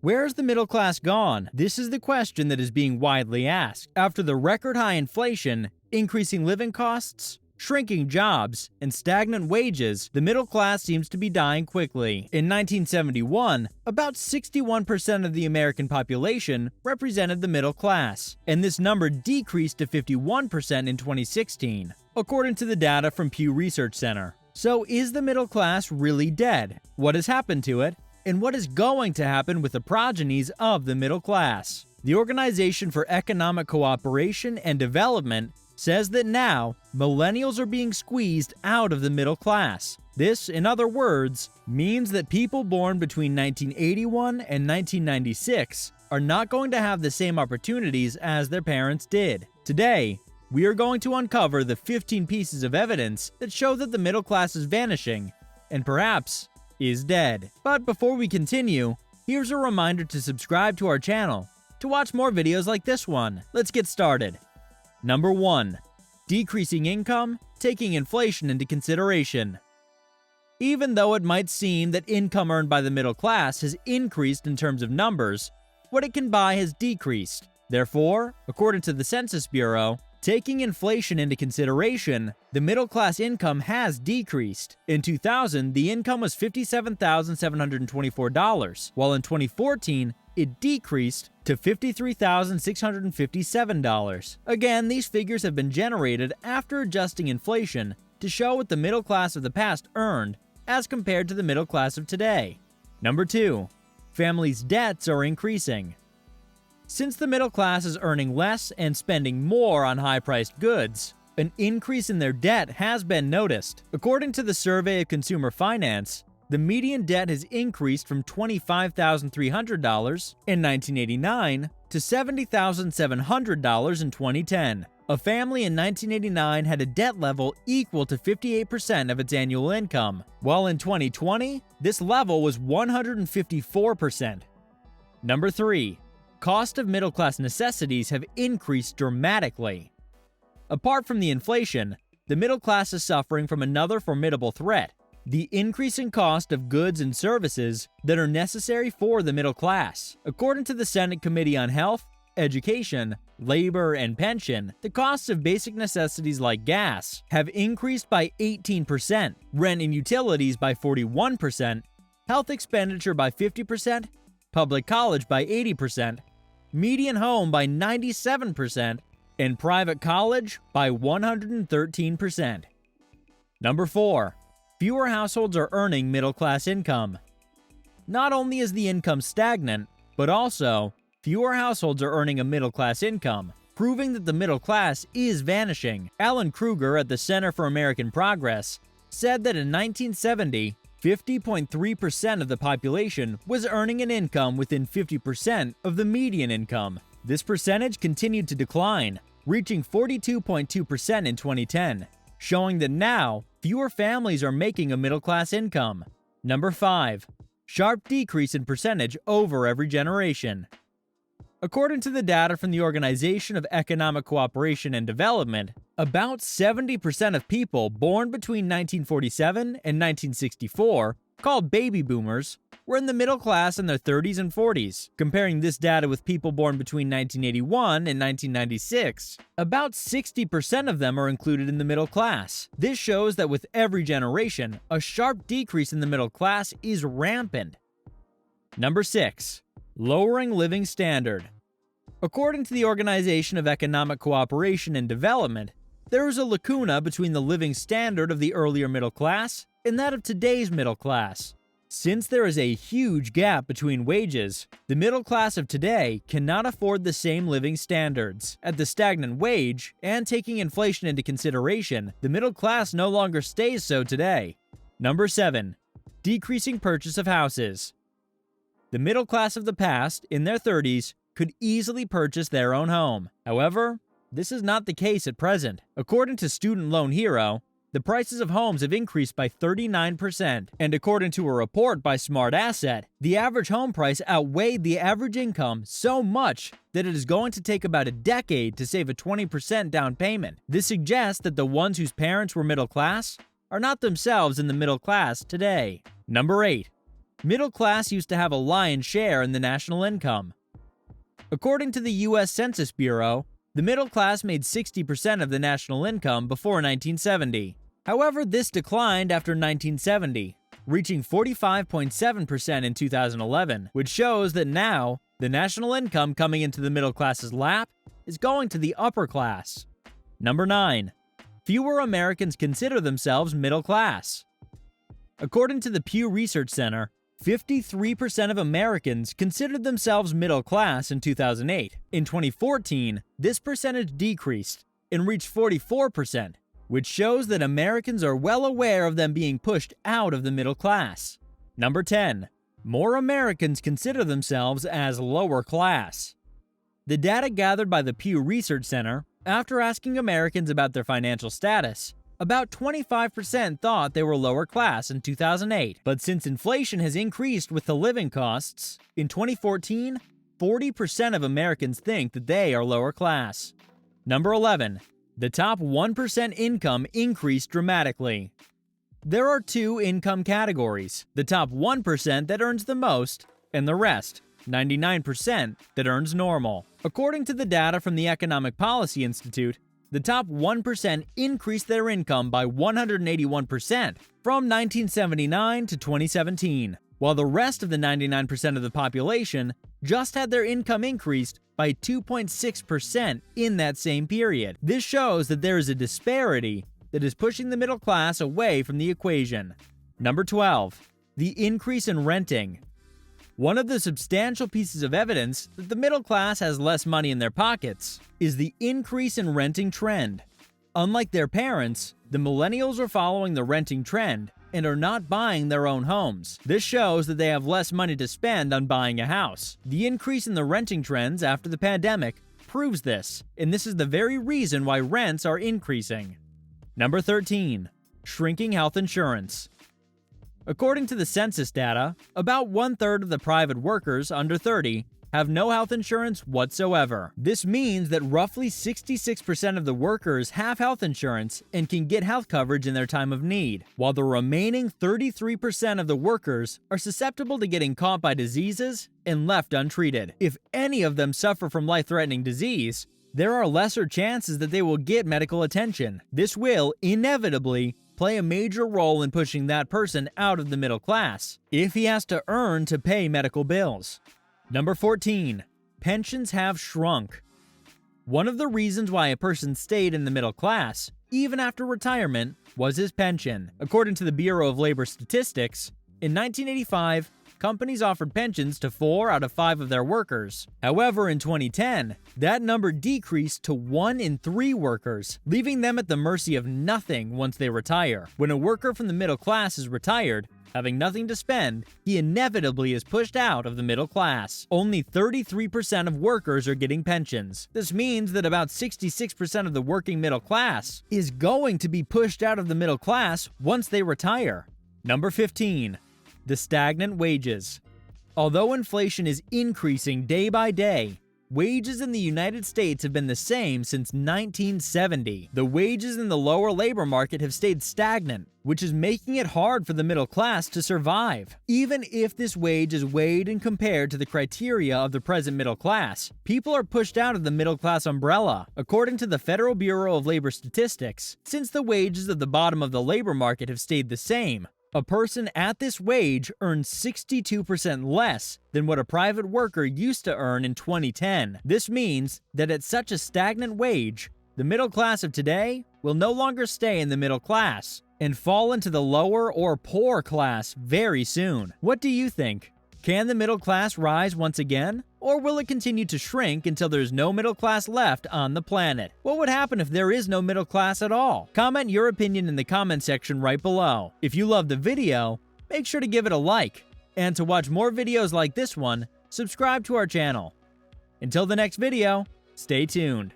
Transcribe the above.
Where's the middle class gone? This is the question that is being widely asked. After the record high inflation, increasing living costs, shrinking jobs, and stagnant wages, the middle class seems to be dying quickly. In 1971, about 61% of the American population represented the middle class, and this number decreased to 51% in 2016, according to the data from Pew Research Center. So is the middle class really dead? What has happened to it? And what is going to happen with the progenies of the middle class? The Organization for Economic Cooperation and Development says that now, millennials are being squeezed out of the middle class. This, in other words, means that people born between 1981 and 1996 are not going to have the same opportunities as their parents did. Today, we are going to uncover the 15 pieces of evidence that show that the middle class is vanishing, and perhaps is dead. But before we continue, here's a reminder to subscribe to our channel to watch more videos like this one. Let's get started. Number 1. Decreasing income, taking inflation into consideration. Even though it might seem that income earned by the middle class has increased in terms of numbers, what it can buy has decreased. Therefore, according to the Census Bureau, taking inflation into consideration, the middle class income has decreased. In 2000, the income was $57,724, while in 2014, it decreased to $53,657. Again, these figures have been generated after adjusting inflation to show what the middle class of the past earned as compared to the middle class of today. Number 2. Families' debts are increasing. Since the middle class is earning less and spending more on high-priced goods, an increase in their debt has been noticed. According to the Survey of Consumer Finance, the median debt has increased from $25,300 in 1989 to $70,700 in 2010. A family in 1989 had a debt level equal to 58% of its annual income, while in 2020, this level was 154%. Number 3. Cost of middle-class necessities have increased dramatically. Apart from the inflation, the middle class is suffering from another formidable threat: the increasing cost of goods and services that are necessary for the middle class. According to the Senate Committee on Health, Education, Labor, and Pension, the costs of basic necessities like gas have increased by 18%, rent and utilities by 41%, health expenditure by 50%, public college by 80%, median home by 97%, and private college by 113%. Number 4. Fewer households are earning middle-class income. Not only is the income stagnant, but also, fewer households are earning a middle-class income, proving that the middle class is vanishing. Alan Kruger at the Center for American Progress said that in 1970, 50.3% of the population was earning an income within 50% of the median income. This percentage continued to decline, reaching 42.2% in 2010, showing that now fewer families are making a middle-class income. Number 5. Sharp decrease in percentage over every generation. According to the data from the Organization of Economic Cooperation and Development, about 70% of people born between 1947 and 1964, called baby boomers, were in the middle class in their 30s and 40s. Comparing this data with people born between 1981 and 1996, about 60% of them are included in the middle class. This shows that with every generation, a sharp decrease in the middle class is rampant. Number 6. Lowering living standard. According to the Organization of Economic Cooperation and Development, there is a lacuna between the living standard of the earlier middle class and that of today's middle class. Since there is a huge gap between wages, the middle class of today cannot afford the same living standards. At the stagnant wage, and taking inflation into consideration, the middle class no longer stays so today. Number 7. Decreasing purchase of houses. The middle class of the past, in their 30s, could easily purchase their own home. However, this is not the case at present. According to Student Loan Hero, the prices of homes have increased by 39%, and according to a report by Smart Asset, the average home price outweighed the average income so much that it is going to take about a decade to save a 20% down payment. This suggests that the ones whose parents were middle class are not themselves in the middle class today. Number 8. Middle class used to have a lion's share in the national income. According to the U.S. Census Bureau, the middle class made 60% of the national income before 1970. However, this declined after 1970, reaching 45.7% in 2011, which shows that now, the national income coming into the middle class's lap is going to the upper class. Number 9. Fewer Americans consider themselves middle class. According to the Pew Research Center, 53% of Americans considered themselves middle class in 2008. In 2014, this percentage decreased and reached 44%, which shows that Americans are well aware of them being pushed out of the middle class. Number 10. More Americans consider themselves as lower class. The data gathered by the Pew Research Center, after asking Americans about their financial status, about 25% thought they were lower class in 2008. But since inflation has increased with the living costs, in 2014, 40% of Americans think that they are lower class. Number 11. The top 1% income increased dramatically. There are two income categories: the top 1% that earns the most, and the rest, 99%, that earns normal. According to the data from the Economic Policy Institute, the top 1% increased their income by 181% from 1979 to 2017, while the rest of the 99% of the population just had their income increased by 2.6% in that same period. This shows that there is a disparity that is pushing the middle class away from the equation. Number 12. The increase in renting. One of the substantial pieces of evidence that the middle class has less money in their pockets is the increase in renting trend. Unlike their parents, the millennials are following the renting trend and are not buying their own homes. This shows that they have less money to spend on buying a house. The increase in the renting trends after the pandemic proves this, and this is the very reason why rents are increasing. Number 13. Shrinking health insurance. According to the census data, about 1/3 of the private workers under 30 have no health insurance whatsoever. This means that roughly 66% of the workers have health insurance and can get health coverage in their time of need, while the remaining 33% of the workers are susceptible to getting caught by diseases and left untreated. If any of them suffer from life-threatening disease, there are lesser chances that they will get medical attention. This will, inevitably, play a major role in pushing that person out of the middle class if he has to earn to pay medical bills. Number 14. Pensions have shrunk. One of the reasons why a person stayed in the middle class, even after retirement, was his pension. According to the Bureau of Labor Statistics, in 1985, companies offered pensions to 4 out of 5 of their workers. However, in 2010, that number decreased to 1 in 3 workers, leaving them at the mercy of nothing once they retire. When a worker from the middle class is retired, having nothing to spend, he inevitably is pushed out of the middle class. Only 33% of workers are getting pensions. This means that about 66% of the working middle class is going to be pushed out of the middle class once they retire. Number 15. The stagnant wages. Although inflation is increasing day by day, wages in the United States have been the same since 1970. The wages in the lower labor market have stayed stagnant, which is making it hard for the middle class to survive. Even if this wage is weighed and compared to the criteria of the present middle class, people are pushed out of the middle class umbrella. According to the Federal Bureau of Labor Statistics, since the wages at the bottom of the labor market have stayed the same, a person at this wage earns 62% less than what a private worker used to earn in 2010. This means that at such a stagnant wage, the middle class of today will no longer stay in the middle class and fall into the lower or poor class very soon. What do you think? Can the middle class rise once again? Or will it continue to shrink until there's no middle class left on the planet? What would happen if there is no middle class at all? Comment your opinion in the comment section right below. If you loved the video, make sure to give it a like. And to watch more videos like this one, subscribe to our channel. Until the next video, stay tuned.